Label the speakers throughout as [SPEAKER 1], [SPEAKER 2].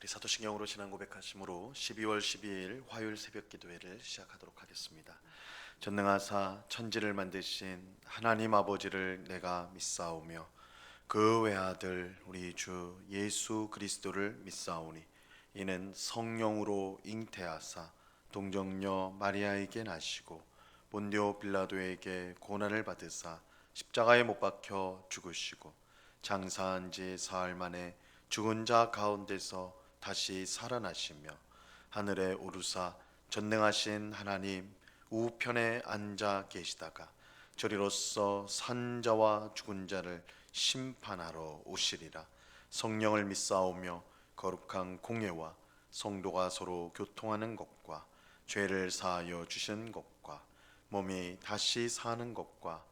[SPEAKER 1] 우리 사도신경으로 지난 고백하심으로 12월 12일 화요일 새벽 기도회를 시작하도록 하겠습니다. 전능하사 천지를 만드신 하나님 아버지를 내가 믿사오며 그 외아들 우리 주 예수 그리스도를 믿사오니 이는 성령으로 잉태하사 동정녀 마리아에게 나시고 본디오 빌라도에게 고난을 받으사 십자가에 못 박혀 죽으시고 장사한 지 사흘 만에 죽은 자 가운데서 다시 살아나시며 하늘에 오르사 전능하신 하나님 우편에 앉아 계시다가 저리로서 산 자와 죽은 자를 심판하러 오시리라. 성령을 믿사오며 거룩한 공예와 성도가 서로 교통하는 것과 죄를 사하여 주시는 것과 몸이 다시 사는 것과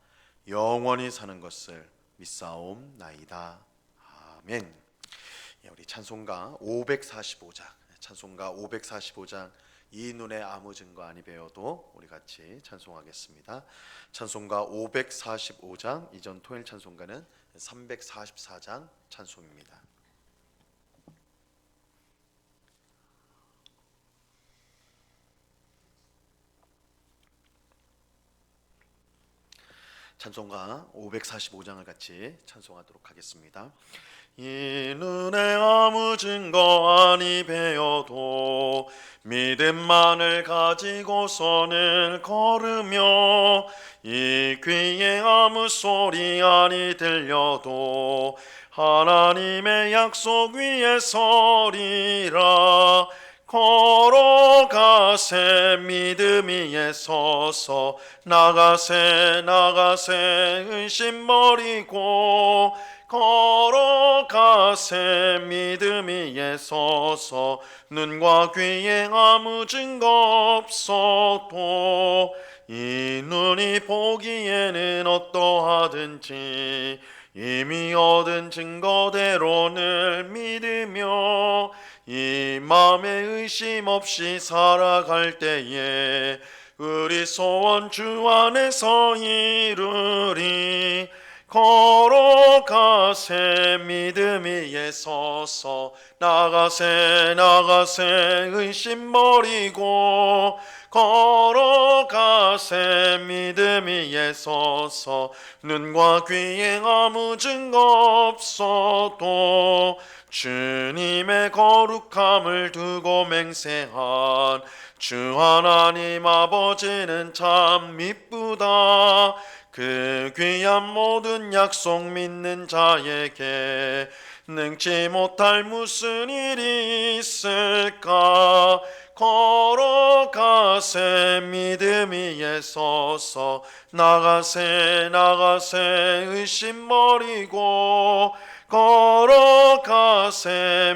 [SPEAKER 1] 영원히 사는 것을 믿사옵나이다. 아멘. 우리 찬송가 545장 이 눈에 아무 증거 아니 배워도 우리 같이 찬송하겠습니다. 찬송가 545장, 이전 토요일 찬송가는 344장 찬송입니다. 찬송가 545장을 같이 찬송하도록 하겠습니다. 이 눈에 아무 증거 아니 배어도 믿음만을 가지고서는 걸으며 이 귀에 아무 소리 아니 들려도 하나님의 약속 위에 서리라. 걸어가세 믿음 위에 서서 나가세 의심 버리고 걸어가세 믿음 위에 서서 눈과 귀에 아무 증거 없어도 이 눈이 보기에는 어떠하든지 이미 얻은 증거대로 늘 믿으며 이 마음에 의심 없이 살아갈 때에 우리 소원 주 안에서 이루리. 걸어가세 믿음 위에 서서 나가세 의심 버리고 걸어가세 믿음 위에 서서 눈과 귀에 아무 증거 없어도 주님의 거룩함을 두고 맹세한 주 하나님 아버지는 참 미쁘다. 그 귀한 모든 약속 믿는 자에게 능치 못할 무슨 일이 있을까. 걸어가세 믿음 위에 서서 나가세 의심 버리고 걸어가세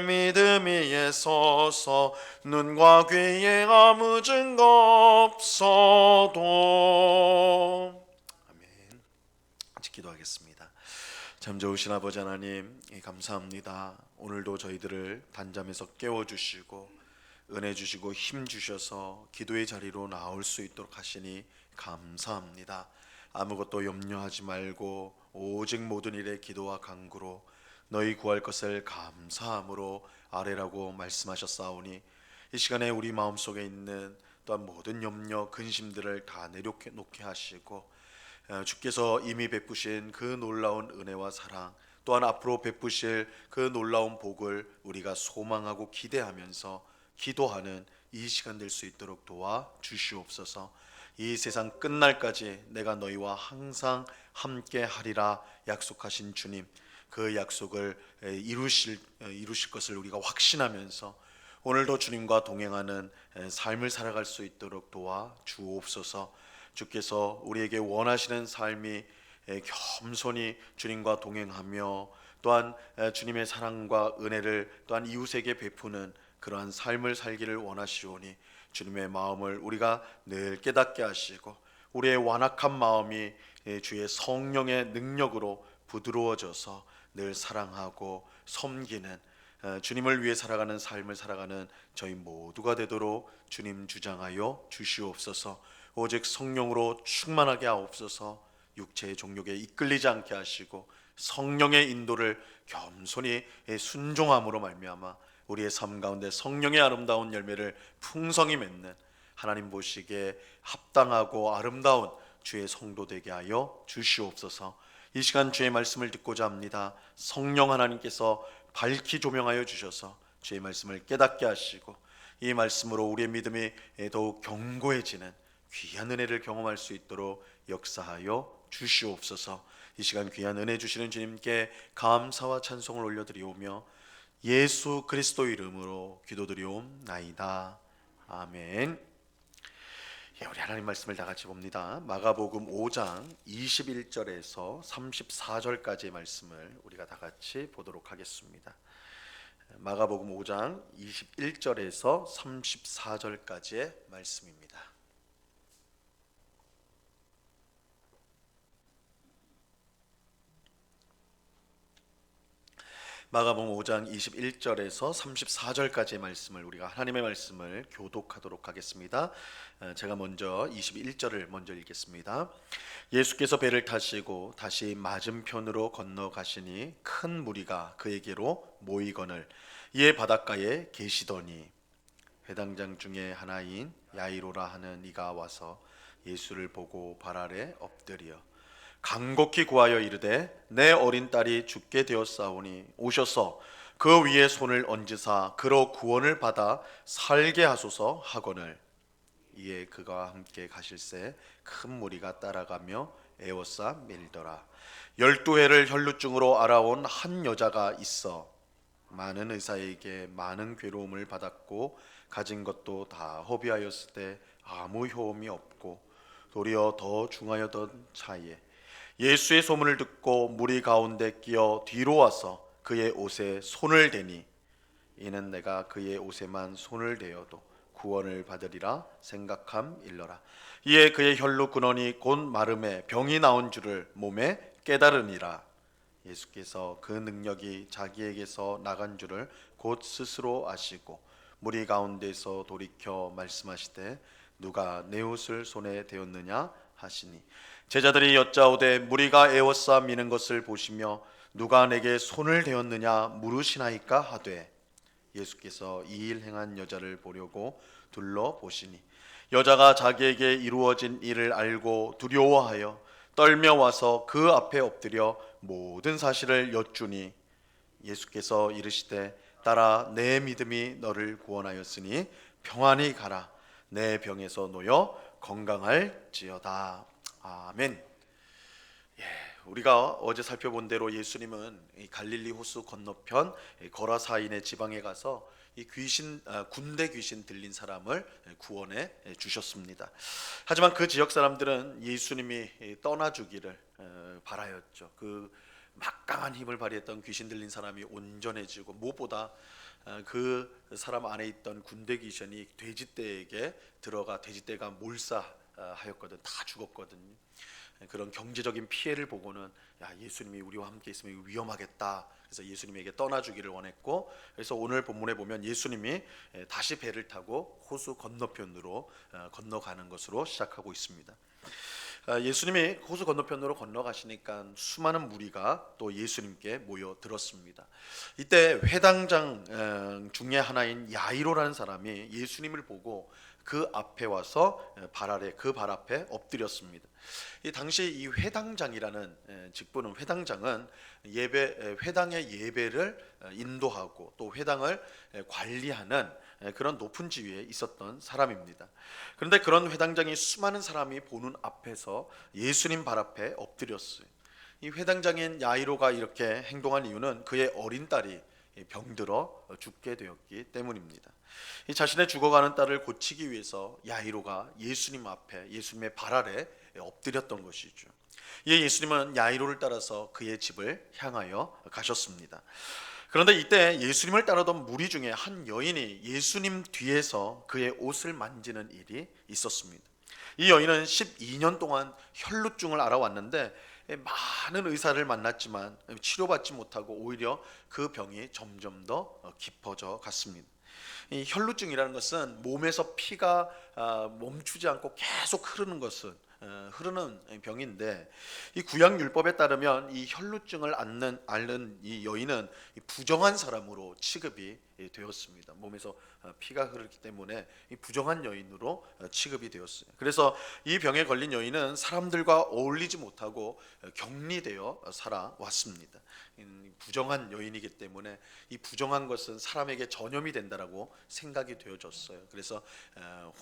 [SPEAKER 1] 믿음 위에 서서 눈과 귀에 아무 증거 없어도. 기도하겠습니다. 참 좋으신 아버지 하나님, 감사합니다. 오늘도 저희들을 단잠에서 깨워주시고 은혜 주시고 힘 주셔서 기도의 자리로 나올 수 있도록 하시니 감사합니다. 아무것도 염려하지 말고 오직 모든 일에 기도와 간구로 너희 구할 것을 감사함으로 아뢰라고 말씀하셨사오니 이 시간에 우리 마음속에 있는 또한 모든 염려 근심들을 다 내려놓게 하시고 주께서 이미 베푸신 그 놀라운 은혜와 사랑, 또한 앞으로 베푸실 그 놀라운 복을 우리가 소망하고 기대하면서 기도하는 이 시간 될 수 있도록 도와 주시옵소서. 이 세상 끝날까지 내가 너희와 항상 함께 하리라 약속하신 주님, 그 약속을 이루실 것을 우리가 확신하면서 오늘도 주님과 동행하는 삶을 살아갈 수 있도록 도와 주옵소서. 주께서 우리에게 원하시는 삶이 겸손히 주님과 동행하며 또한 주님의 사랑과 은혜를 또한 이웃에게 베푸는 그러한 삶을 살기를 원하시오니 주님의 마음을 우리가 늘 깨닫게 하시고 우리의 완악한 마음이 주의 성령의 능력으로 부드러워져서 늘 사랑하고 섬기는 주님을 위해 살아가는 삶을 살아가는 저희 모두가 되도록 주님 주장하여 주시옵소서. 오직 성령으로 충만하게 하옵소서. 육체의 종욕에 이끌리지 않게 하시고 성령의 인도를 겸손히 순종함으로 말미암아 우리의 삶 가운데 성령의 아름다운 열매를 풍성히 맺는 하나님 보시기에 합당하고 아름다운 주의 성도 되게 하여 주시옵소서. 이 시간 주의 말씀을 듣고자 합니다. 성령 하나님께서 밝히 조명하여 주셔서 주의 말씀을 깨닫게 하시고 이 말씀으로 우리의 믿음이 더욱 견고해지는 귀한 은혜를 경험할 수 있도록 역사하여 주시옵소서. 이 시간 귀한 은혜 주시는 주님께 감사와 찬송을 올려드리오며 예수 그리스도 이름으로 기도드리옵나이다. 아멘. 우리 하나님 말씀을 다 같이 봅니다. 마가복음 5장 21절에서 34절까지의 말씀을 우리가 다 같이 보도록 하겠습니다. 마가복음 5장 21절에서 34절까지의 말씀입니다. 마가복음 5장 21절에서 34절까지의 말씀을 우리가 하나님의 말씀을 교독하도록 하겠습니다. 제가 먼저 21절을 먼저 읽겠습니다. 예수께서 배를 타시고 다시 맞은편으로 건너가시니 큰 무리가 그에게로 모이거늘 이에 바닷가에 계시더니 회당장 중에 하나인 야이로라 하는 이가 와서 예수를 보고 발 아래 엎드려 간곡히 구하여 이르되 내 어린 딸이 죽게 되었사오니 오셔서 그 위에 손을 얹으사 그로 구원을 받아 살게 하소서 하거늘 이에 그가 함께 가실새 큰 무리가 따라가며 에워싸 밀더라. 12해를 혈루증으로 알아온 한 여자가 있어 많은 의사에게 많은 괴로움을 받았고 가진 것도 다 허비하였을 때 아무 효험이 없고 도리어 더 중하여던 차에 예수의 소문을 듣고 무리 가운데 끼어 뒤로 와서 그의 옷에 손을 대니 이는 내가 그의 옷에만 손을 대어도 구원을 받으리라 생각함일러라. 이에 그의 혈루 근원이 곧 마름에 병이 나온 줄을 몸에 깨달으니라. 예수께서 그 능력이 자기에게서 나간 줄을 곧 스스로 아시고 무리 가운데서 돌이켜 말씀하시되 누가 내 옷을 손에 대었느냐 하시니 제자들이 여짜오되 무리가 에워싸 미는 것을 보시며 누가 내게 손을 대었느냐 물으시나이까 하되 예수께서 이 일 행한 여자를 보려고 둘러보시니 여자가 자기에게 이루어진 일을 알고 두려워하여 떨며 와서 그 앞에 엎드려 모든 사실을 여쭈니 예수께서 이르시되 딸아 내 믿음이 너를 구원하였으니 평안히 가라 내 병에서 놓여 건강할지어다. 아멘. 우리가 어제 살펴본 대로 예수님은 이 갈릴리 호수 건너편 거라사인의 지방에 가서 이 군대 귀신 들린 사람을 구원해 주셨습니다. 하지만 그 지역 사람들은 예수님이 떠나주기를 바라였죠. 그 막강한 힘을 발휘했던 귀신 들린 사람이 온전해지고 무엇보다 그 사람 안에 있던 군대 귀신이 돼지떼에게 들어가 돼지떼가 몰사하였거든. 다 죽었거든요. 그런 경제적인 피해를 보고는 예수님이 우리와 함께 있으면 위험하겠다. 그래서 예수님에게 떠나주기를 원했고, 그래서 오늘 본문에 보면 예수님이 다시 배를 타고 호수 건너편으로 건너가는 것으로 시작하고 있습니다. 예수님이 호수 건너편으로 건너가시니까 수많은 무리가 또 예수님께 모여들었습니다. 이때 회당장 중에 하나인 야이로라는 사람이 예수님을 보고 그 앞에 와서 발 앞에 엎드렸습니다. 이 당시 이 회당장이라는 직분은 회당장은 회당의 예배를 인도하고 또 회당을 관리하는 그런 높은 지위에 있었던 사람입니다. 그런데 그런 회당장이 수많은 사람이 보는 앞에서 예수님 발 앞에 엎드렸어요. 이 회당장인 야이로가 이렇게 행동한 이유는 그의 어린 딸이 병들어 죽게 되었기 때문입니다. 이 자신의 죽어가는 딸을 고치기 위해서 야이로가 예수님 앞에 예수님의 발 아래 엎드렸던 것이죠. 이에 예수님은 야이로를 따라서 그의 집을 향하여 가셨습니다. 그런데 이때 예수님을 따르던 무리 중에 한 여인이 예수님 뒤에서 그의 옷을 만지는 일이 있었습니다. 이 여인은 12년 동안 혈루증을 앓아왔는데 많은 의사를 만났지만 치료받지 못하고 오히려 그 병이 점점 더 깊어져 갔습니다. 이 혈루증이라는 것은 몸에서 피가 멈추지 않고 계속 흐르는 병인데, 이 구약 율법에 따르면 이 혈루증을 앓는 이 여인은 부정한 사람으로 취급이 되었습니다. 몸에서 피가 흐르기 때문에 부정한 여인으로 취급이 되었어요. 그래서 이 병에 걸린 여인은 사람들과 어울리지 못하고 격리되어 살아왔습니다. 부정한 여인이기 때문에 이 부정한 것은 사람에게 전염이 된다라고 생각이 되어졌어요. 그래서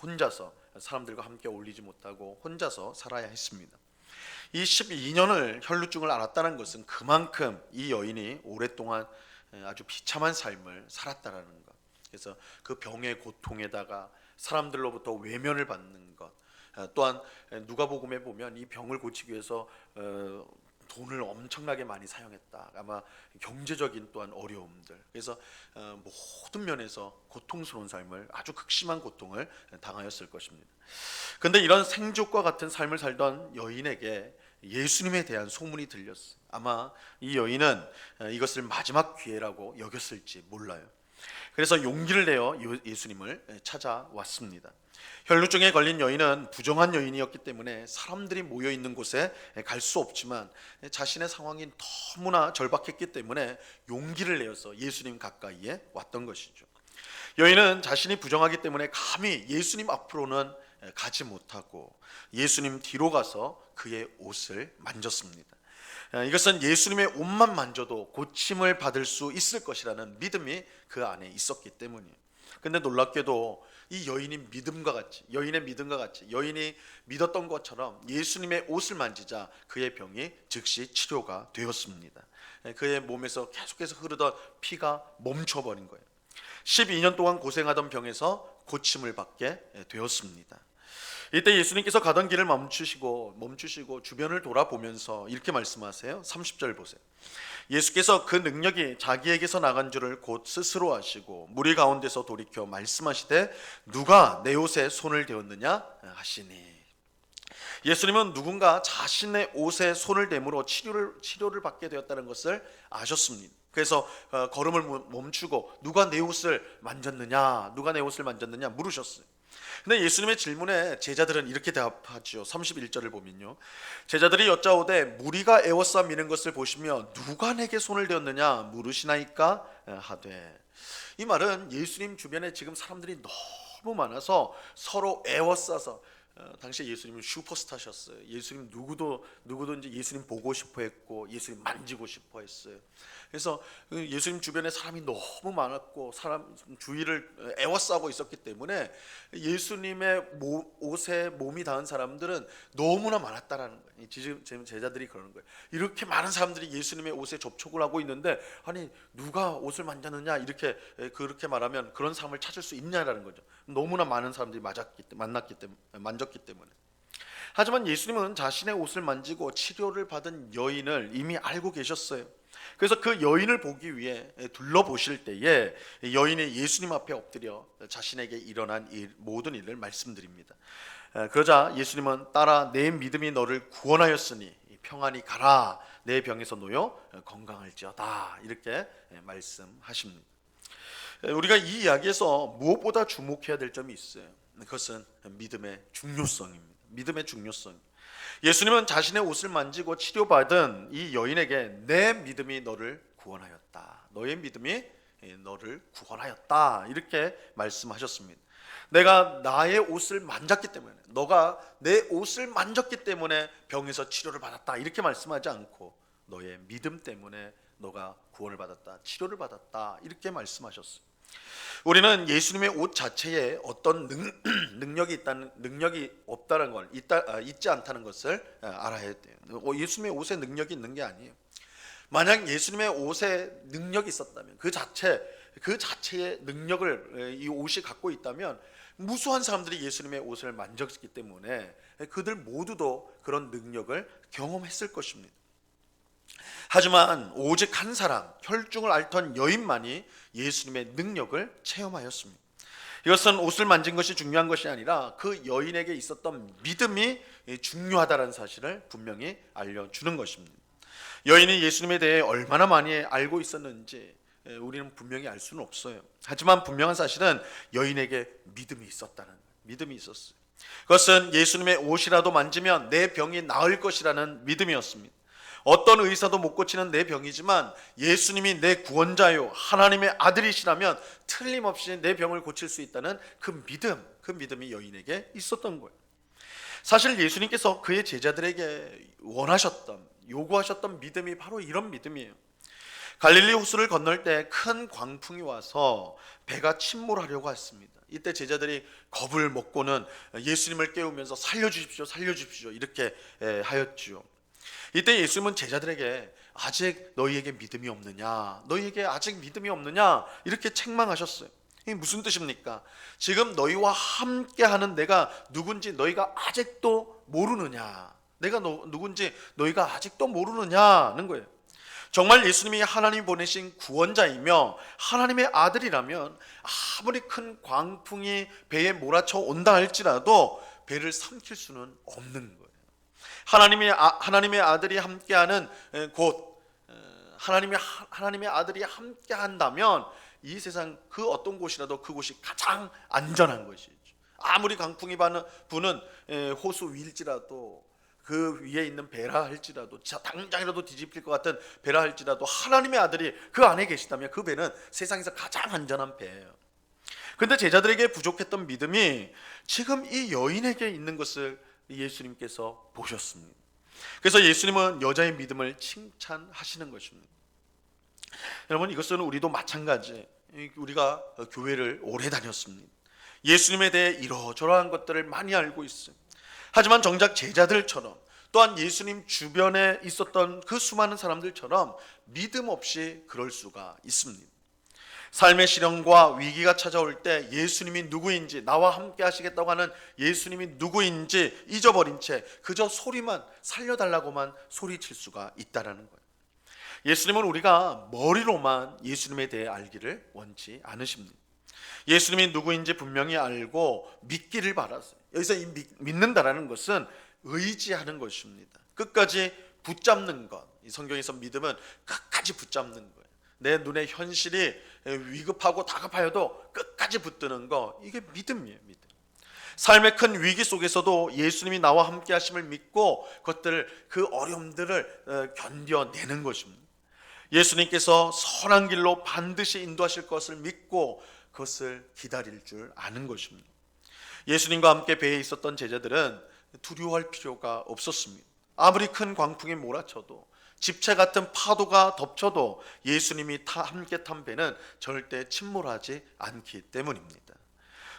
[SPEAKER 1] 혼자서 사람들과 함께 어울리지 못하고 혼자서 살아야 했습니다. 이 12년을 혈루증을 앓았다는 것은 그만큼 이 여인이 오랫동안 아주 비참한 삶을 살았다라는 것. 그래서 그 병의 고통에다가 사람들로부터 외면을 받는 것, 또한 누가복음에 보면 이 병을 고치기 위해서 돈을 엄청나게 많이 사용했다. 아마 경제적인 또한 어려움들. 그래서 모든 면에서 고통스러운 삶을, 아주 극심한 고통을 당하였을 것입니다. 그런데 이런 생족과 같은 삶을 살던 여인에게 예수님에 대한 소문이 들렸어요. 아마 이 여인은 이것을 마지막 기회라고 여겼을지 몰라요. 그래서 용기를 내어 예수님을 찾아왔습니다. 혈루증에 걸린 여인은 부정한 여인이었기 때문에 사람들이 모여 있는 곳에 갈 수 없지만 자신의 상황이 너무나 절박했기 때문에 용기를 내어서 예수님 가까이에 왔던 것이죠. 여인은 자신이 부정하기 때문에 감히 예수님 앞으로는 가지 못하고 예수님 뒤로 가서 그의 옷을 만졌습니다. 이것은 예수님의 옷만 만져도 고침을 받을 수 있을 것이라는 믿음이 그 안에 있었기 때문이에요. 근데 놀랍게도 이 여인의 믿음과 같이 여인이 믿었던 것처럼 예수님의 옷을 만지자 그의 병이 즉시 치료가 되었습니다. 그의 몸에서 계속해서 흐르던 피가 멈춰버린 거예요. 12년 동안 고생하던 병에서 고침을 받게 되었습니다. 이때 예수님께서 가던 길을 멈추시고 주변을 돌아보면서 이렇게 말씀하세요. 30절 보세요. 예수께서 그 능력이 자기에게서 나간 줄을 곧 스스로 아시고 무리 가운데서 돌이켜 말씀하시되 누가 내 옷에 손을 대었느냐 하시니. 예수님은 누군가 자신의 옷에 손을 대므로 치료를 받게 되었다는 것을 아셨습니다. 그래서 걸음을 멈추고 누가 내 옷을 만졌느냐 물으셨어요. 근데 예수님의 질문에 제자들은 이렇게 대답하죠. 31절을 보면요, 제자들이 여짜오되 무리가 에워싸 미는 것을 보시며 누가 내게 손을 대었느냐 물으시나이까 하되. 이 말은 예수님 주변에 지금 사람들이 너무 많아서 서로 에워싸서, 당시에 예수님은 슈퍼스타셨어요. 예수님 누구든지 예수님 보고 싶어 했고 예수님 만지고 싶어 했어요. 그래서 예수님 주변에 사람이 너무 많았고 사람 주위를 에워싸고 있었기 때문에 예수님의 옷에 몸이 닿은 사람들은 너무나 많았다라는 거예요. 지금 제자들이 그러는 거예요. 이렇게 많은 사람들이 예수님의 옷에 접촉을 하고 있는데 아니 누가 옷을 만졌느냐 그렇게 말하면 그런 사람을 찾을 수 있냐라는 거죠. 너무나 많은 사람들이 만졌기 때문에. 하지만 예수님은 자신의 옷을 만지고 치료를 받은 여인을 이미 알고 계셨어요. 그래서 그 여인을 보기 위해 둘러보실 때에 여인이 예수님 앞에 엎드려 자신에게 일어난 모든 일을 말씀드립니다. 그러자 예수님은 따라 내 믿음이 너를 구원하였으니 평안히 가라, 내 병에서 놓여 건강할지어다, 이렇게 말씀하십니다. 우리가 이 이야기에서 무엇보다 주목해야 될 점이 있어요. 그것은 믿음의 중요성입니다. 믿음의 중요성. 예수님은 자신의 옷을 만지고 치료받은 이 여인에게 내 믿음이 너를 구원하였다, 너의 믿음이 너를 구원하였다, 이렇게 말씀하셨습니다. 내가 나의 옷을 만졌기 때문에, 너가 내 옷을 만졌기 때문에 병에서 치료를 받았다, 이렇게 말씀하지 않고 너의 믿음 때문에 너가 구원을 받았다, 치료를 받았다, 이렇게 말씀하셨어요. 우리는 예수님의 옷 자체에 어떤 능력이 없다는 걸, 있지 않다는 것을 알아야 돼요. 예수님의 옷에 능력이 있는 게 아니에요. 만약 예수님의 옷에 능력이 있었다면, 그 자체의 능력을 이 옷이 갖고 있다면 무수한 사람들이 예수님의 옷을 만졌기 때문에 그들 모두도 그런 능력을 경험했을 것입니다. 하지만 오직 한 사람, 혈증을 앓던 여인만이 예수님의 능력을 체험하였습니다. 이것은 옷을 만진 것이 중요한 것이 아니라 그 여인에게 있었던 믿음이 중요하다는 사실을 분명히 알려주는 것입니다. 여인이 예수님에 대해 얼마나 많이 알고 있었는지 우리는 분명히 알 수는 없어요. 하지만 분명한 사실은 여인에게 믿음이 있었어요. 그것은 예수님의 옷이라도 만지면 내 병이 나을 것이라는 믿음이었습니다. 어떤 의사도 못 고치는 내 병이지만 예수님이 내 구원자요 하나님의 아들이시라면 틀림없이 내 병을 고칠 수 있다는 그 믿음이 여인에게 있었던 거예요. 사실 예수님께서 그의 제자들에게 원하셨던, 요구하셨던 믿음이 바로 이런 믿음이에요. 갈릴리 호수를 건널 때 큰 광풍이 와서 배가 침몰하려고 했습니다. 이때 제자들이 겁을 먹고는 예수님을 깨우면서 살려주십시오, 살려주십시오 이렇게 하였지요. 이때 예수님은 제자들에게 아직 너희에게 믿음이 없느냐, 너희에게 아직 믿음이 없느냐 이렇게 책망하셨어요. 이게 무슨 뜻입니까? 지금 너희와 함께하는 내가 누군지 너희가 아직도 모르느냐, 내가 누군지 너희가 아직도 모르느냐는 거예요. 정말 예수님이 하나님이 보내신 구원자이며 하나님의 아들이라면 아무리 큰 광풍이 배에 몰아쳐 온다 할지라도 배를 삼킬 수는 없는 거예요. 하나님의 아들이 함께하는 곳, 하나님의 아들이 함께한다면 이 세상 그 어떤 곳이라도 그곳이 가장 안전한 것이죠. 아무리 강풍이 부는 호수 위일지라도, 그 위에 있는 배라 할지라도, 당장이라도 뒤집힐 것 같은 배라 할지라도 하나님의 아들이 그 안에 계시다면 그 배는 세상에서 가장 안전한 배예요. 그런데 제자들에게 부족했던 믿음이 지금 이 여인에게 있는 것을 예수님께서 보셨습니다. 그래서 예수님은 여자의 믿음을 칭찬하시는 것입니다. 여러분, 이것은 우리도 마찬가지. 우리가 교회를 오래 다녔습니다. 예수님에 대해 이러저러한 것들을 많이 알고 있어요. 하지만 정작 제자들처럼, 또한 예수님 주변에 있었던 그 수많은 사람들처럼 믿음 없이 그럴 수가 있습니다. 삶의 시련과 위기가 찾아올 때 예수님이 누구인지, 나와 함께 하시겠다고 하는 예수님이 누구인지 잊어버린 채 그저 소리만, 살려달라고만 소리칠 수가 있다라는 거예요. 예수님은 우리가 머리로만 예수님에 대해 알기를 원치 않으십니다. 예수님이 누구인지 분명히 알고 믿기를 바랐어요. 여기서 이 믿는다라는 것은 의지하는 것입니다. 끝까지 붙잡는 것. 이 성경에서 믿음은 끝까지 붙잡는 거예요. 내 눈에 현실이 위급하고 다급하여도 끝까지 붙드는 거, 이게 믿음이에요. 믿음. 삶의 큰 위기 속에서도 예수님이 나와 함께 하심을 믿고 그 어려움들을 견뎌내는 것입니다. 예수님께서 선한 길로 반드시 인도하실 것을 믿고 그것을 기다릴 줄 아는 것입니다. 예수님과 함께 배에 있었던 제자들은 두려워할 필요가 없었습니다. 아무리 큰 광풍이 몰아쳐도, 집채 같은 파도가 덮쳐도 예수님이 함께 탄 배는 절대 침몰하지 않기 때문입니다.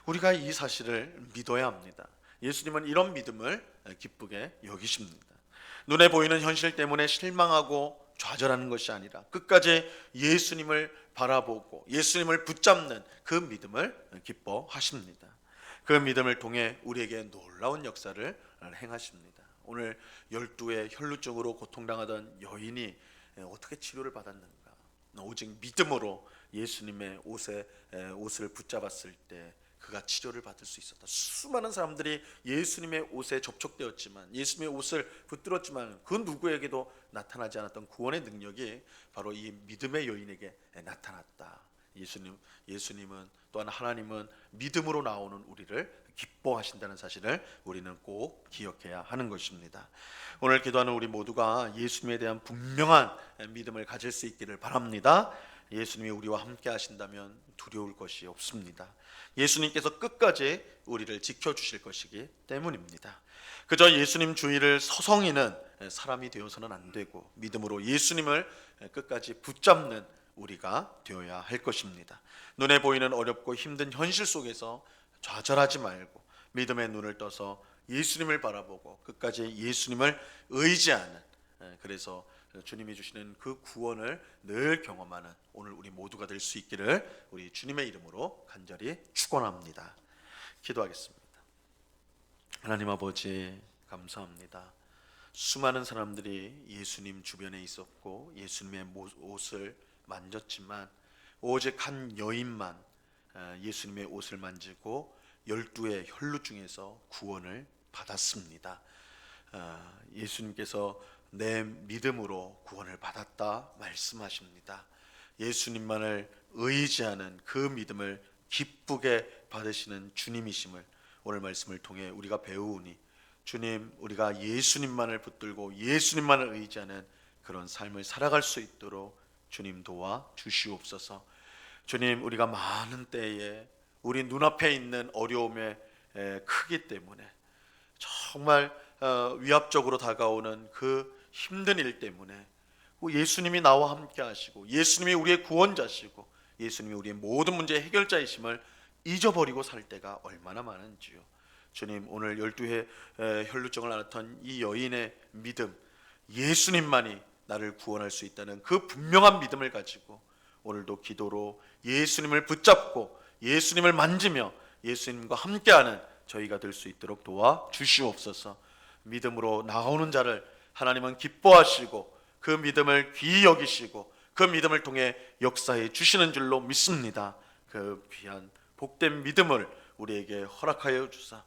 [SPEAKER 1] 우리가 이 사실을 믿어야 합니다. 예수님은 이런 믿음을 기쁘게 여기십니다. 눈에 보이는 현실 때문에 실망하고 좌절하는 것이 아니라 끝까지 예수님을 바라보고 예수님을 붙잡는 그 믿음을 기뻐하십니다. 그 믿음을 통해 우리에게 놀라운 역사를 행하십니다. 오늘 12의 혈루증으로 고통당하던 여인이 어떻게 치료를 받았는가? 오직 믿음으로 예수님의 옷을 붙잡았을 때 그가 치료를 받을 수 있었다. 수많은 사람들이 예수님의 옷에 접촉되었지만, 예수님의 옷을 붙들었지만 그 누구에게도 나타나지 않았던 구원의 능력이 바로 이 믿음의 여인에게 나타났다. 예수님은, 또한 하나님은 믿음으로 나오는 우리를 기뻐하신다는 사실을 우리는 꼭 기억해야 하는 것입니다. 오늘 기도하는 우리 모두가 예수님에 대한 분명한 믿음을 가질 수 있기를 바랍니다. 예수님이 우리와 함께 하신다면 두려울 것이 없습니다. 예수님께서 끝까지 우리를 지켜주실 것이기 때문입니다. 그저 예수님 주의를 서성이는 사람이 되어서는 안 되고 믿음으로 예수님을 끝까지 붙잡는 우리가 되어야 할 것입니다. 눈에 보이는 어렵고 힘든 현실 속에서 좌절하지 말고 믿음의 눈을 떠서 예수님을 바라보고 끝까지 예수님을 의지하는, 그래서 주님이 주시는 그 구원을 늘 경험하는 오늘 우리 모두가 될 수 있기를 우리 주님의 이름으로 간절히 축원합니다. 기도하겠습니다. 하나님 아버지, 감사합니다. 수많은 사람들이 예수님 주변에 있었고 예수님의 옷을 만졌지만 오직 한 여인만 예수님의 옷을 만지고 12의 혈루증에서 구원을 받았습니다. 예수님께서 내 믿음으로 구원을 받았다 말씀하십니다. 예수님만을 의지하는 그 믿음을 기쁘게 받으시는 주님이심을 오늘 말씀을 통해 우리가 배우니, 주님, 우리가 예수님만을 붙들고 예수님만을 의지하는 그런 삶을 살아갈 수 있도록 주님 도와 주시옵소서. 주님, 우리가 많은 때에 우리 눈앞에 있는 어려움에 크기 때문에 정말 위압적으로 다가오는 그 힘든 일 때문에 예수님이 나와 함께 하시고 예수님이 우리의 구원자시고 예수님이 우리의 모든 문제의 해결자이심을 잊어버리고 살 때가 얼마나 많은지요. 주님, 오늘 12회 혈루증을 앓았던 이 여인의 믿음, 예수님만이 나를 구원할 수 있다는 그 분명한 믿음을 가지고 오늘도 기도로 예수님을 붙잡고 예수님을 만지며 예수님과 함께하는 저희가 될 수 있도록 도와 주시옵소서. 믿음으로 나오는 자를 하나님은 기뻐하시고 그 믿음을 귀히 여기시고 그 믿음을 통해 역사해 주시는 줄로 믿습니다. 그 귀한 복된 믿음을 우리에게 허락하여 주사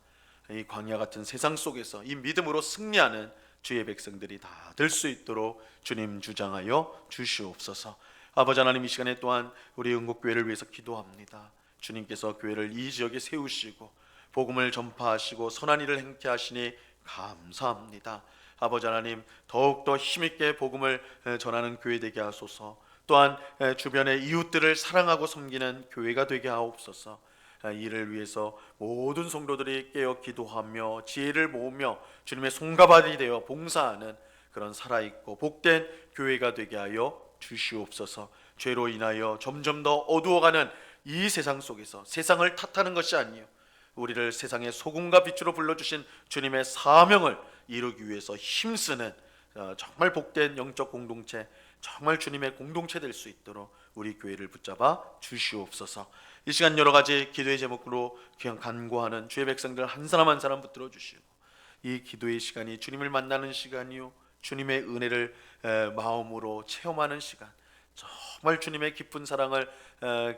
[SPEAKER 1] 이 광야 같은 세상 속에서 이 믿음으로 승리하는 주의 백성들이 다 될 수 있도록 주님 주장하여 주시옵소서. 아버지 하나님, 이 시간에 또한 우리 응곡교회를 위해서 기도합니다. 주님께서 교회를 이 지역에 세우시고 복음을 전파하시고 선한 일을 행케 하시니 감사합니다. 아버지 하나님, 더욱더 힘있게 복음을 전하는 교회 되게 하소서. 또한 주변의 이웃들을 사랑하고 섬기는 교회가 되게 하옵소서. 이를 위해서 모든 성도들이 깨어 기도하며 지혜를 모으며 주님의 손가발이 되어 봉사하는 그런 살아있고 복된 교회가 되게 하여 주시옵소서. 죄로 인하여 점점 더 어두워가는 이 세상 속에서 세상을 탓하는 것이 아니요 우리를 세상의 소금과 빛으로 불러주신 주님의 사명을 이루기 위해서 힘쓰는 정말 복된 영적 공동체, 정말 주님의 공동체 될 수 있도록 우리 교회를 붙잡아 주시옵소서. 이 시간 여러 가지 기도의 제목으로 그냥 간구하는 주의 백성들 한 사람 한 사람 붙들어 주시고 이 기도의 시간이 주님을 만나는 시간이요 주님의 은혜를 마음으로 체험하는 시간, 정말 주님의 깊은 사랑을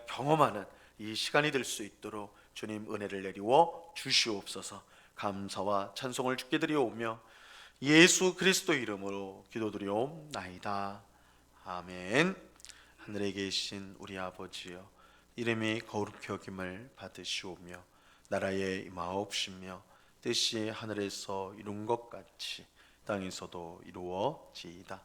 [SPEAKER 1] 경험하는 이 시간이 될 수 있도록 주님 은혜를 내리워 주시옵소서. 감사와 찬송을 주께 드리오며 예수 그리스도 이름으로 기도드리옵나이다. 아멘. 하늘에 계신 우리 아버지여, 이름이 거룩히 여김을 받으시오며 나라의 임하옵시며 뜻이 하늘에서 이룬 것 같이 땅에서도 이루어지이다.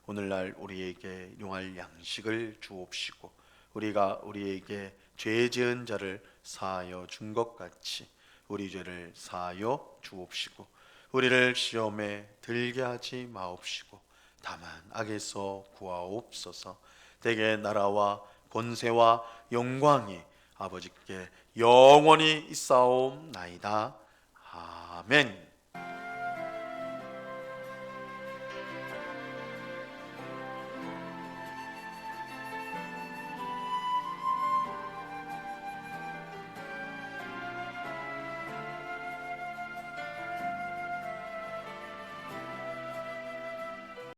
[SPEAKER 1] 오늘날 우리에게 용할 양식을 주옵시고 우리가 우리에게 죄 지은 자를 사하여 준 것 같이 우리 죄를 사하여 주옵시고 우리를 시험에 들게 하지 마옵시고 다만 악에서 구하옵소서. 대개 나라와 권세와 영광이 아버지께 영원히 있사옵나이다. 아멘.